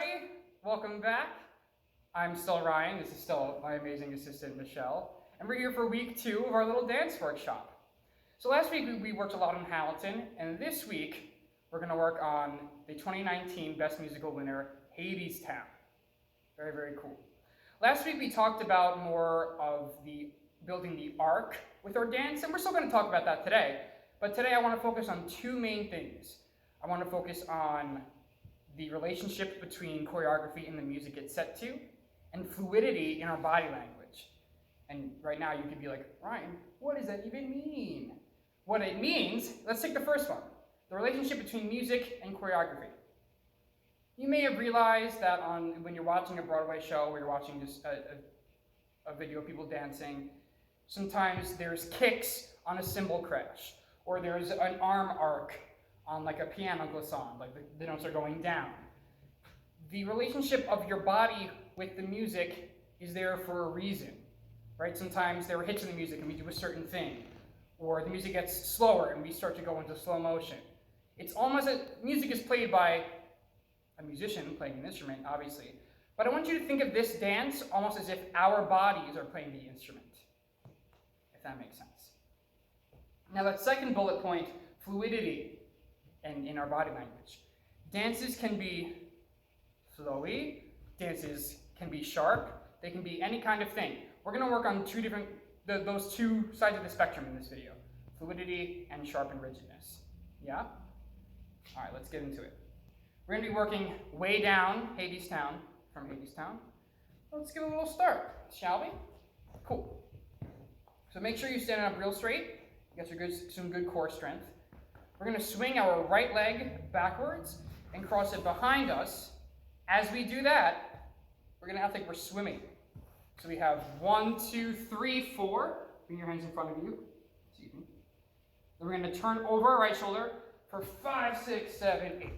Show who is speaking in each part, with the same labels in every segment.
Speaker 1: everybody. Welcome back. I'm still Ryan. This is still my amazing assistant, Michelle. And we're here for week 2 of our little dance workshop. So last week we worked a lot on Hamilton, and this week we're going to work on the 2019 Best Musical winner, Hadestown. Very, very cool. Last week we talked about more of the building the arc with our dance, and we're still going to talk about that today. But today I want to focus on 2 main things. I want to focus on the relationship between choreography and the music it's set to, and fluidity in our body language. And right now you could be like, Ryan, what does that even mean? What it means, let's take the first one, the relationship between music and choreography. You may have realized that when you're watching a Broadway show or you're watching just a video of people dancing, sometimes there's kicks on a cymbal crash, or there's an arm arc on like a piano glissando, like the notes are going down. The relationship of your body with the music is there for a reason, right? Sometimes there are hits in the music and we do a certain thing, or the music gets slower and we start to go into slow motion. It's almost music is played by a musician playing an instrument, obviously, but I want you to think of this dance almost as if our bodies are playing the instrument, if that makes sense. Now that second bullet point, fluidity, and in our body language. Dances can be flowy, dances can be sharp, they can be any kind of thing. We're going to work on those two sides of the spectrum in this video, fluidity and sharp and rigidness. Yeah? All right, let's get into it. We're going to be working way down Hadestown, from Hadestown. Let's get a little start, shall we? Cool. So make sure you stand up real straight, get some good core strength. We're going to swing our right leg backwards and cross it behind us. As we do that, we're going to act like we're swimming. So we have 1, 2, 3, 4. Bring your hands in front of you. Excuse me. Then we're going to turn over our right shoulder for 5, 6, 7, 8.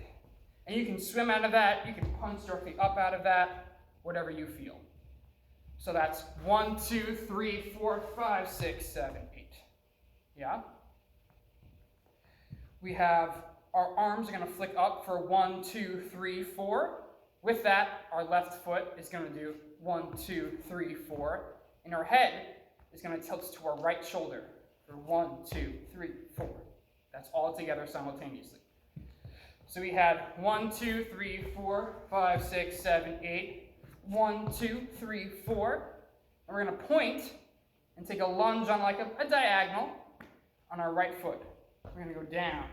Speaker 1: And you can swim out of that. You can punch directly up out of that, whatever you feel. So that's 1, 2, 3, 4, 5, 6, 7, 8. Yeah? We have our arms are going to flick up for 1, 2, 3, 4. With that, our left foot is going to do 1, 2, 3, 4. And our head is going to tilt to our right shoulder for 1, 2, 3, 4. That's all together simultaneously. So we had 1, 2, 3, 4, 5, 6, 7, 8. 1, 2, 3, 4. And we're going to point and take a lunge on like a diagonal on our right foot. We're going to go down.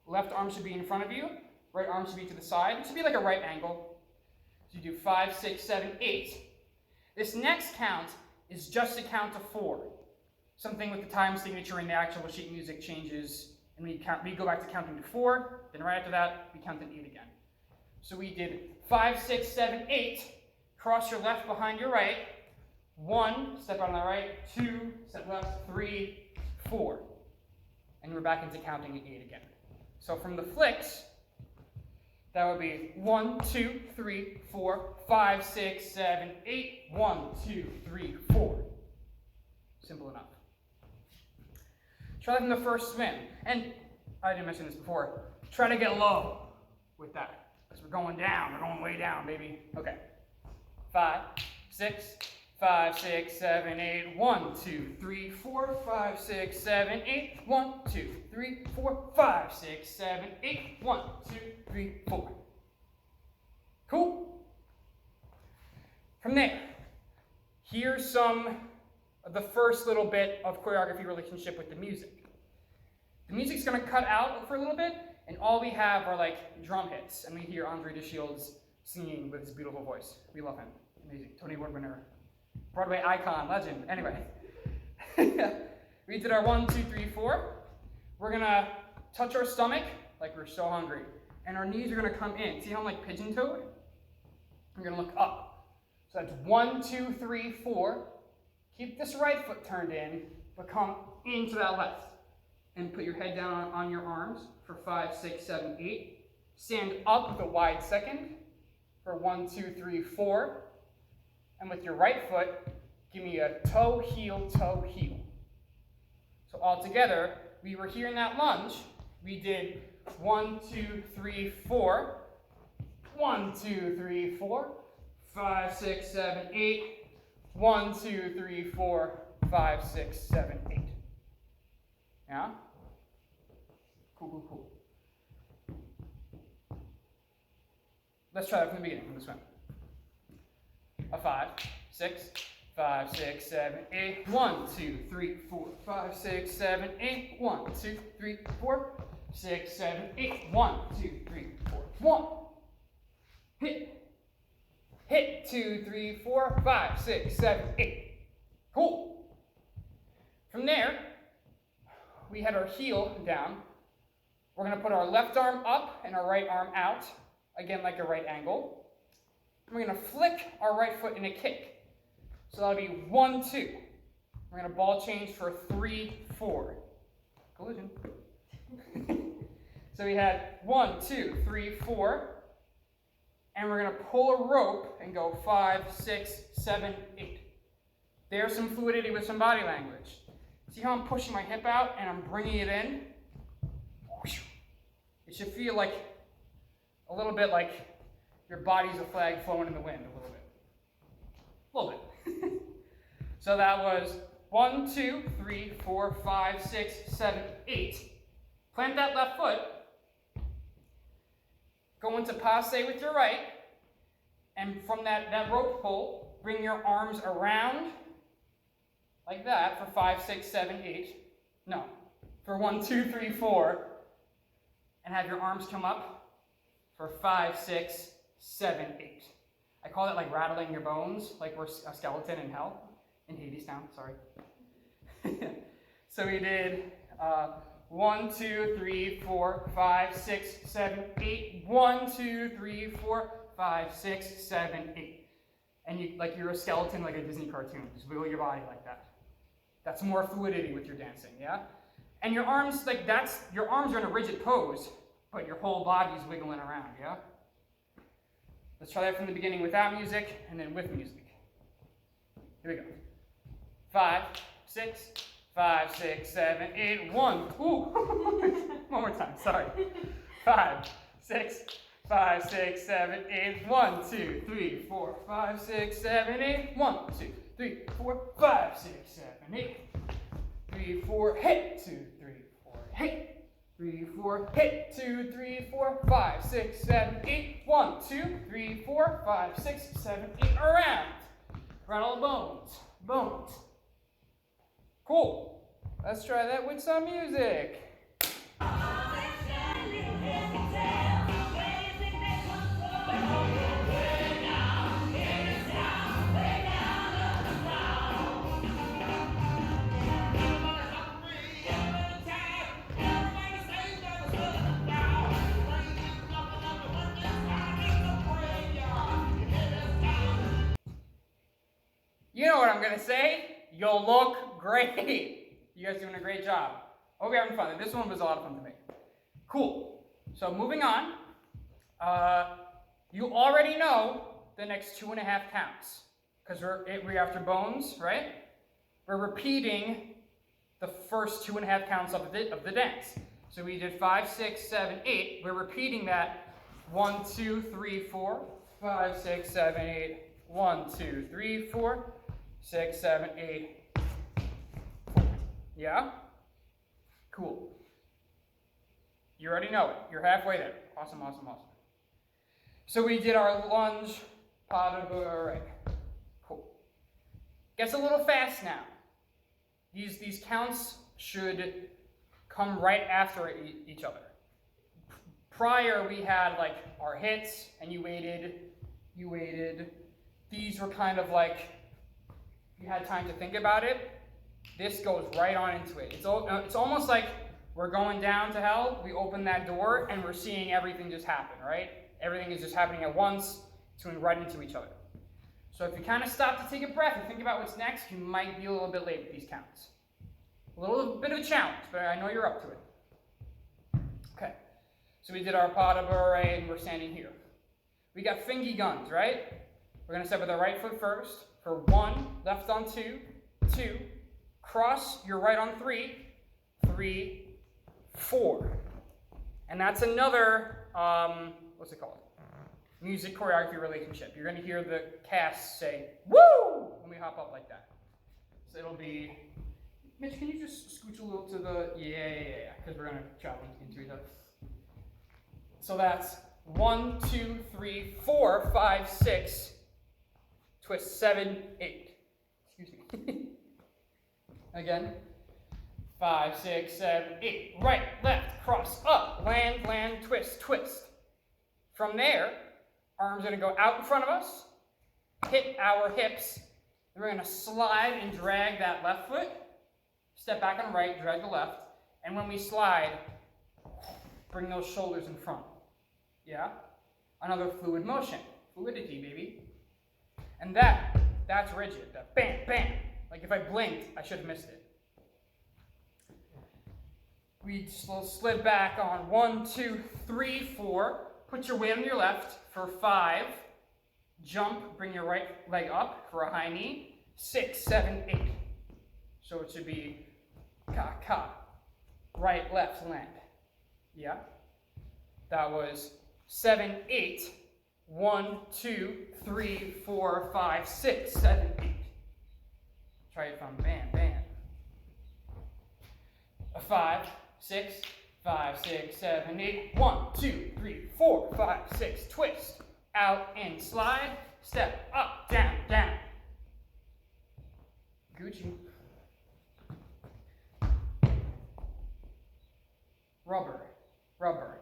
Speaker 1: Left arm should be in front of you. Right arm should be to the side. It should be like a right angle. So you do 5, 6, 7, 8. This next count is just a count of 4. Something with the time signature in the actual sheet music changes, and we go back to counting to 4. Then right after that, we count to 8 again. So we did 5, 6, 7, 8. Cross your left behind your right. 1, step out on the right. 2, step left. 3, 4. And we're back into counting at 8 again. So from the flicks, that would be 1, 2, 3, 4, 5, 6, 7, 8. 1, 2, 3, 4. Simple enough. Try that in the first swim. And I didn't mention this before. Try to get low with that. Because we're going down. We're going way down, baby. Okay. 5, 6, 5, 6, 7, 8. 1, 2, 3, 4, 5, 6, 7, 8. 1, 2, 3, 4, 5, 6, 7, 8. 1, 2, 3, 4. Cool? From there, here's some of the first little bit of choreography relationship with the music. The music's going to cut out for a little bit, and all we have are like drum hits. And we hear Andre de Shields singing with his beautiful voice. We love him. Amazing. Tony Award winner. Broadway icon, legend. Anyway, we did our 1, 2, 3, 4. We're gonna touch our stomach like we're so hungry, and our knees are gonna come in. See how I'm like pigeon-toed? We're gonna look up. So that's 1, 2, 3, 4. Keep this right foot turned in, but come into that left, and put your head down on your arms for 5, 6, 7, 8. Stand up with a wide second for 1, 2, 3, 4. And with your right foot, give me a toe, heel, toe, heel. So all together, we were here in that lunge. We did 1, 2, 3, 4. 1, 2, 3, 4, 5, 6, 7, 8. 1, 2, 3, 4, 5, 6, 7, 8. Yeah? Cool. Let's try that from the beginning, from this one. A 5, 6, 5, 6, 7, 8. 1, 2, 3, 4, 5, 6, 7, 8. 1, 2, 3, 4, 6, 7, 8. 1, 2, 3, 4, 1. Hit. 2, 3, 4, 5, 6, 7, 8. Cool. From there, we had our heel down. We're going to put our left arm up and our right arm out, again like a right angle. We're going to flick our right foot in a kick. So that'll be 1, 2. We're going to ball change for 3, 4. Collision. So we had 1, 2, 3, 4. And we're going to pull a rope and go 5, 6, 7, 8. There's some fluidity with some body language. See how I'm pushing my hip out and I'm bringing it in? It should feel like a little bit like your body's a flag flowing in the wind, a little bit. So that was 1, 2, 3, 4, 5, 6, 7, 8. Plant that left foot. Go into passe with your right. And from that rope pull, bring your arms around like that for 5, 6, 7, 8. No, for 1, 2, 3, 4. And have your arms come up for 5, 6, 7, 8. I call it like rattling your bones, like we're a skeleton in hell. In Hadestown, sorry. So we did 1, 2, 3, 4, 5, 6, 7, 8. 1, 2, 3, 4, 5, 6, 7, 8. And you're a skeleton like a Disney cartoon. Just wiggle your body like that. That's more fluidity with your dancing, yeah? And your arms, your arms are in a rigid pose, but your whole body's wiggling around, yeah? Let's try that from the beginning without music and then with music. Here we go. 5, 6, 5, 6, 7, 8, 1. Ooh. One more time, sorry. 5, 6, 5, 6, 7, 8. 1, 2, 3, 4, 5, 6, 7, 8. 1, 2, 3, 4, 5, 6, 7, 8. 3, 4, hit. 2, 3, 4, hit. 3, 4, hit. 2, 3, 4, 5, 6, 7, 8. 1, 2, 3, 4, 5, 6, 7, 8. Around. Rattle the bones. Bones. Cool. Let's try that with some music. You know what I'm going to say? You'll look great. You guys doing a great job. Hope you're having fun. This one was a lot of fun to make. Cool. So moving on. You already know the next 2.5 counts. Because we're after bones, right? We're repeating the first 2.5 counts of the dance. So we did 5, 6, 7, 8. We're repeating that 1, 2, 3, 4, 5, 6, 7, 8. 1, 2, 3, 4, 6, 7, 8. Yeah? Cool. You already know it. You're halfway there. Awesome. So we did our lunge, pas de bourrée. Cool. Gets a little fast now. These counts should come right after each other. Prior, we had like our hits, and you waited. These were kind of like, you had time to think about it. This goes right on into it. It's almost like we're going down to hell, we open that door, and we're seeing everything just happen, right? Everything is just happening at once, tuning right into each other. So if you kind of stop to take a breath and think about what's next, you might be a little bit late with these counts. A little bit of a challenge, but I know you're up to it. Okay, so we did our pas de bourrée, and we're standing here. We got fingy guns, right? We're going to step with our right foot first. For 1, left on 2, 2, cross your right on 3, 3, 4. And that's another, what's it called? music choreography relationship. You're going to hear the cast say, woo, when we hop up like that. So it'll be, Mitch, can you just scooch a little to the, yeah, because we're going to travel into each other. So that's 1, 2, 3, 4, 5, 6, twist 7, 8. Excuse me. Again. 5, 6, 7, 8. Right, left, cross, up, land, land, twist, twist. From there, arms are going to go out in front of us, hit our hips, and we're going to slide and drag that left foot, step back on the right, drag the left, and when we slide, bring those shoulders in front. Yeah? Another fluid motion. Fluidity, baby. And that's rigid. That bam, bam. Like if I blinked, I should have missed it. We slid back on 1, 2, 3, 4. Put your weight on your left for 5. Jump, bring your right leg up for a high knee. 6, 7, 8. So it should be ka, ka. Right, left, land. Yeah? That was 7, 8. 1, 2, 3, 4, 5, 6, 7, 8. Try it from bam, bam. A 5, 6, 5, 6, 7, 8. 1, 2, 3, 4, 5, 6. Twist. Out and slide. Step up, down, down. Gucci. Rubber, rubber.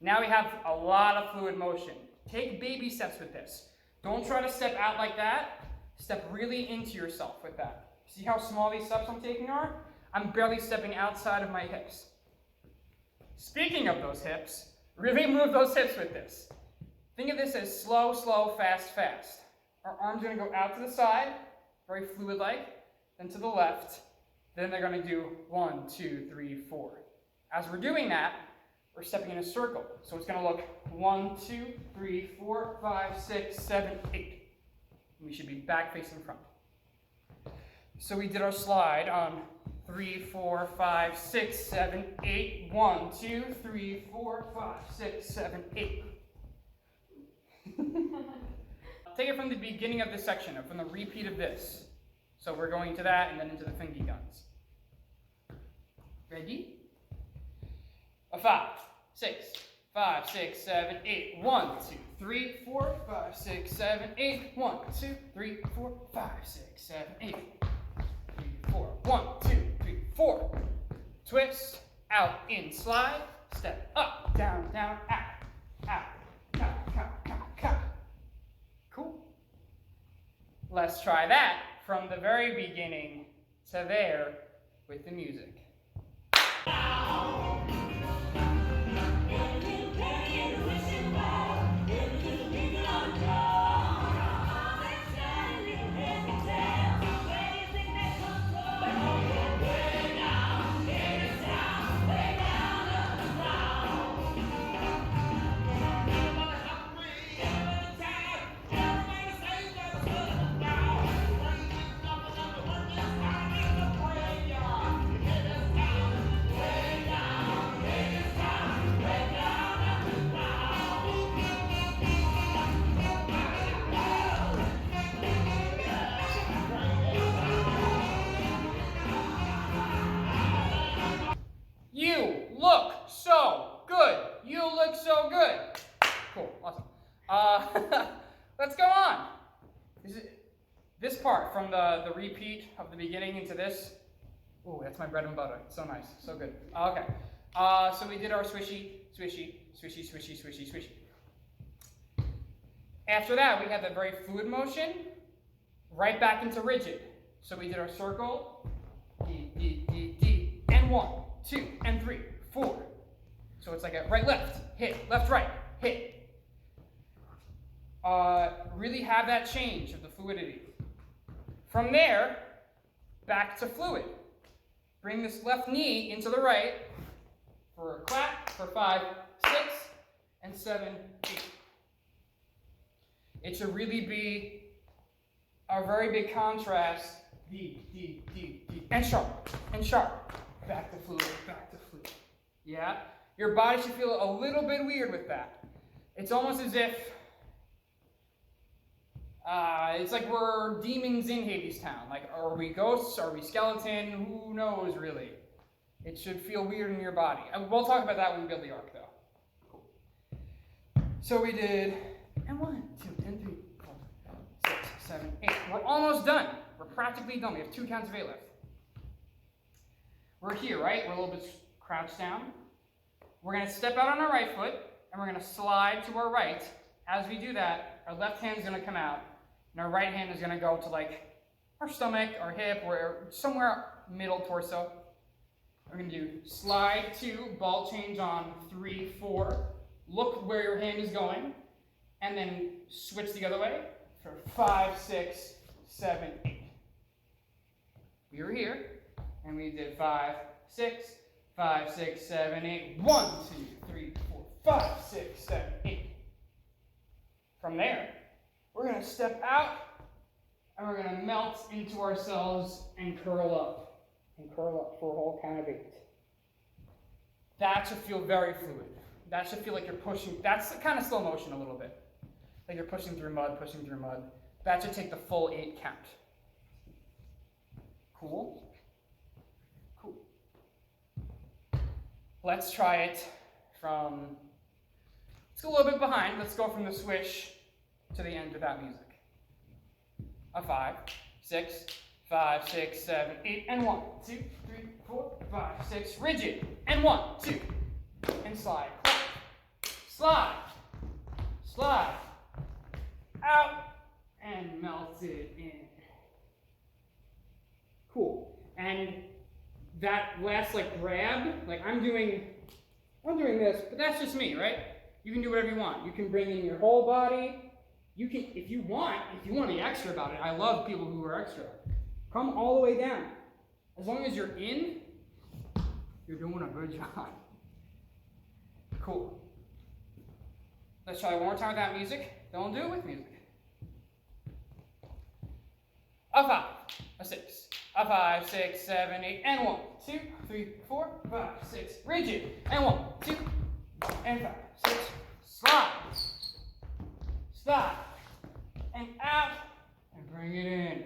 Speaker 1: Now we have a lot of fluid motion. Take baby steps with this. Don't try to step out like that. Step really into yourself with that. See how small these steps I'm taking are? I'm barely stepping outside of my hips. Speaking of those hips, really move those hips with this. Think of this as slow, slow, fast, fast. Our arms are going to go out to the side, very fluid-like, then to the left. Then they're going to do 1, 2, 3, 4. As we're doing that, we're stepping in a circle. So it's going to look 1, 2, 3, 4, 5, 6, 7, 8. And we should be back facing front. So we did our slide on 3, 4, 5, 6, 7, 8. 1, 2, 3, 4, 5, 6, 7, 8. Take it from the beginning of this section, or from the repeat of this. So we're going to that and then into the fingy guns. Ready? A 5, 6, 5, 6, 7, 8. 1, 2, 3, 4, 5, 6, 7, 8. 1, 2, 3, 4, 5, 6, 7, 8. 3, 4. 1, 2, 3, 4. Twist, out, in, slide, step up, down, down, out, out, out, out, out, out. Cool. Let's try that from the very beginning to there with the music. You look so good. You look so good. Cool, awesome. Let's go on. This part from the repeat of the beginning into this. Ooh, that's my bread and butter. So nice, so good. Okay. So we did our swishy, swishy, swishy, swishy, swishy, swishy. After that, we had that very fluid motion, right back into rigid. So we did our circle, D, D, D, D, and 1, 2, and 3, 4. So it's like a right, left, hit, left, right, hit. Really have that change of the fluidity. From there, back to fluid. Bring this left knee into the right for a clap for 5, 6, and 7, 8. It should really be a very big contrast. D, D, D, D, and sharp, and sharp. Back to fluid, back to fluid. Yeah? Your body should feel a little bit weird with that. It's almost as if it's like we're demons in Hadestown. Like, are we ghosts? Are we skeleton? Who knows, really? It should feel weird in your body. We'll talk about that when we build the arc, though. Cool. So we did, and 1, 2, and 3, 4, 5, 6, 7, 8. We're almost done. We're practically done. We have 2 counts of 8 left. We're here, right? We're a little bit crouched down. We're going to step out on our right foot, and we're going to slide to our right. As we do that, our left hand is going to come out, and our right hand is going to go to like our stomach, our hip, or somewhere middle torso. We're going to do slide 2, ball change on 3, 4. Look where your hand is going, and then switch the other way for 5, 6, 7, 8. We were here, and we did 5, 6, 5, 6, 7, 8. 1, 2, 3, 4, 5, 6, 7, 8. From there, we're going to step out, and we're going to melt into ourselves and curl up. And curl up for a whole count of 8. That should feel very fluid. That should feel like you're pushing. That's kind of slow motion a little bit. Like you're pushing through mud, pushing through mud. That should take the full 8 count. Cool? Cool. Let's try it from, let's go a little bit behind. Let's go from the swish to the end without music. A 5, 6, 5, 6, 7, 8, and 1, 2, 3, 4, 5, 6, rigid, and 1, 2, and slide, slide, slide, out, and melt it in. Cool. And that last grab, I'm doing this, but that's just me, right? You can do whatever you want. You can bring in your whole body. You can, if you want to be extra about it. I love people who are extra. Come all the way down. As long as you're in, you're doing a good job. Cool. Let's try one more time without music. Don't do it with music. A 5, a 6, a 5, 6, 7, 8, and 1, 2, 3, 4, 5, 6, rigid, and 1, 2, and 5, 6, slide, slide, and out, and bring it in.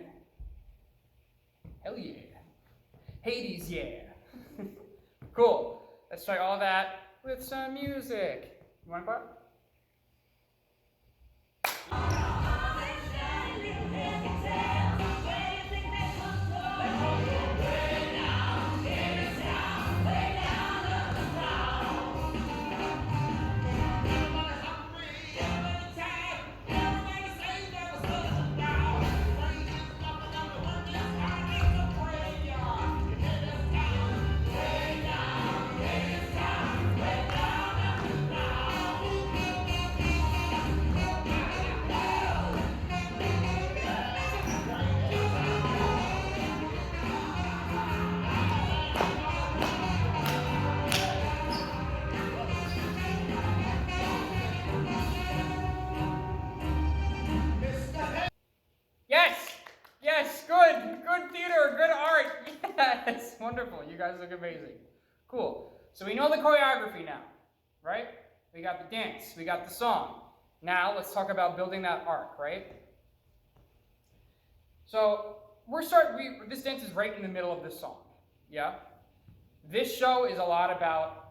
Speaker 1: Hell yeah. Hades, yeah. Cool. Let's try all that with some music. You want to part? Good theater, good art. Yes, wonderful. You guys look amazing. Cool. So we know the choreography now, right? We got the dance, we got the song. Now let's talk about building that arc, right? So this dance is right in the middle of this song, yeah? This show is a lot about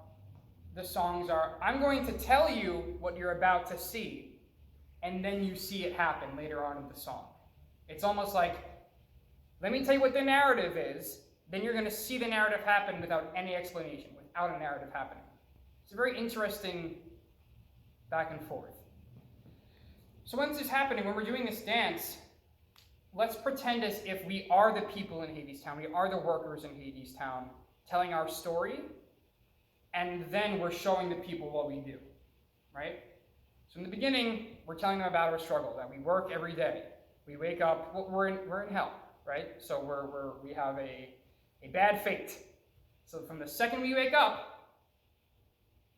Speaker 1: the songs I'm going to tell you what you're about to see, and then you see it happen later on in the song. It's almost like, let me tell you what the narrative is, then you're going to see the narrative happen without any explanation, without a narrative happening. It's a very interesting back and forth. So when this is happening, when we're doing this dance, let's pretend as if we are the people in Hadestown, we are the workers in Hadestown, telling our story, and then we're showing the people what we do, right? So in the beginning, we're telling them about our struggle, that we work every day. We wake up, we're in hell, right? So we have a bad fate. So from the second we wake up,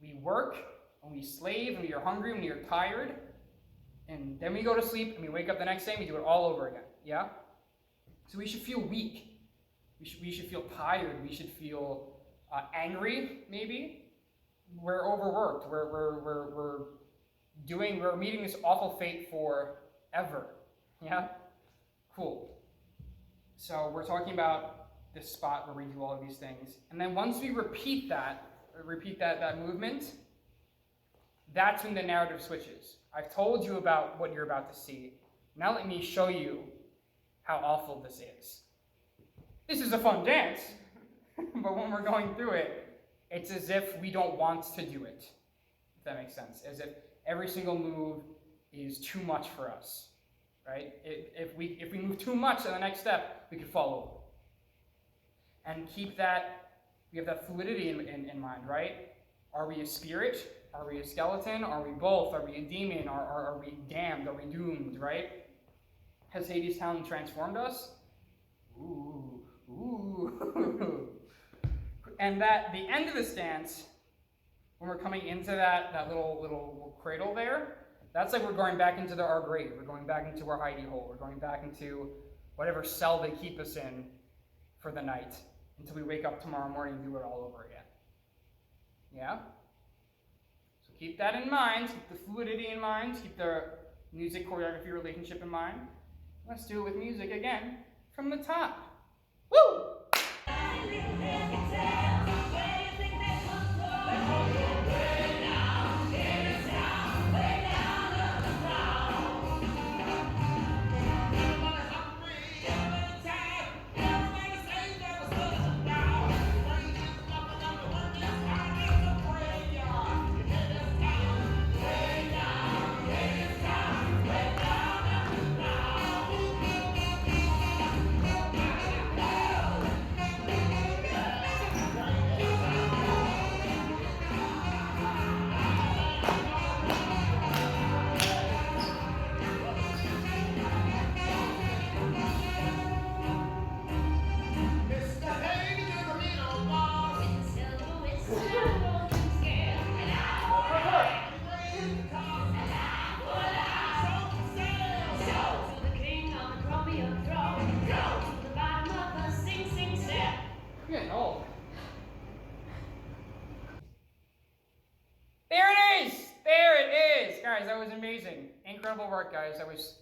Speaker 1: we work, and we slave, and we are hungry, and we are tired, and then we go to sleep, and we wake up the next day, and we do it all over again, yeah? So we should feel weak. We should feel tired. We should feel angry, maybe. We're overworked. we're meeting this awful fate forever. Yeah? Cool. So we're talking about this spot where we do all of these things. And then once we repeat that movement, that's when the narrative switches. I've told you about what you're about to see. Now let me show you how awful this is. This is a fun dance, but when we're going through it, it's as if we don't want to do it, if that makes sense. As if every single move is too much for us, right? If we move too much to the next step, we could fall over. And keep that, we have that fluidity in mind, right? Are we a spirit? Are we a skeleton? Are we both? Are we a demon? Are we damned? Are we doomed, right? Has Hadestown transformed us? Ooh. And the end of this dance, when we're coming into that little cradle there, that's like we're going back into our grave. We're going back into our hidey hole. We're going back into whatever cell they keep us in for the night until we wake up tomorrow morning and do it all over again. Yeah? So keep that in mind. Keep the fluidity in mind. Keep the music choreography relationship in mind. Let's do it with music again from the top. Woo! Guys, that was amazing. Incredible work, guys. That was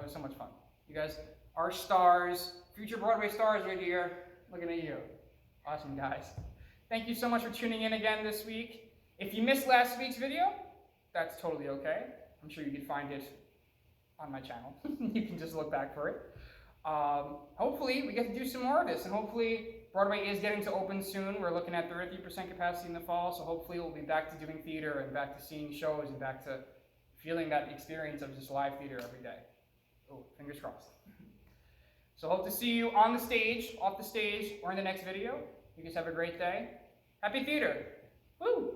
Speaker 1: so much fun. You guys are stars, future Broadway stars right here. Looking at you. Awesome, guys. Thank you so much for tuning in again this week. If you missed last week's video, that's totally okay. I'm sure you can find it on my channel. You can just look back for it. Hopefully, we get to do some more of this, and hopefully, Broadway is getting to open soon. We're looking at 33% capacity in the fall, so hopefully we'll be back to doing theater and back to seeing shows and back to feeling that experience of just live theater every day. Oh, fingers crossed. So hope to see you on the stage, off the stage, or in the next video. You guys have a great day. Happy theater! Woo!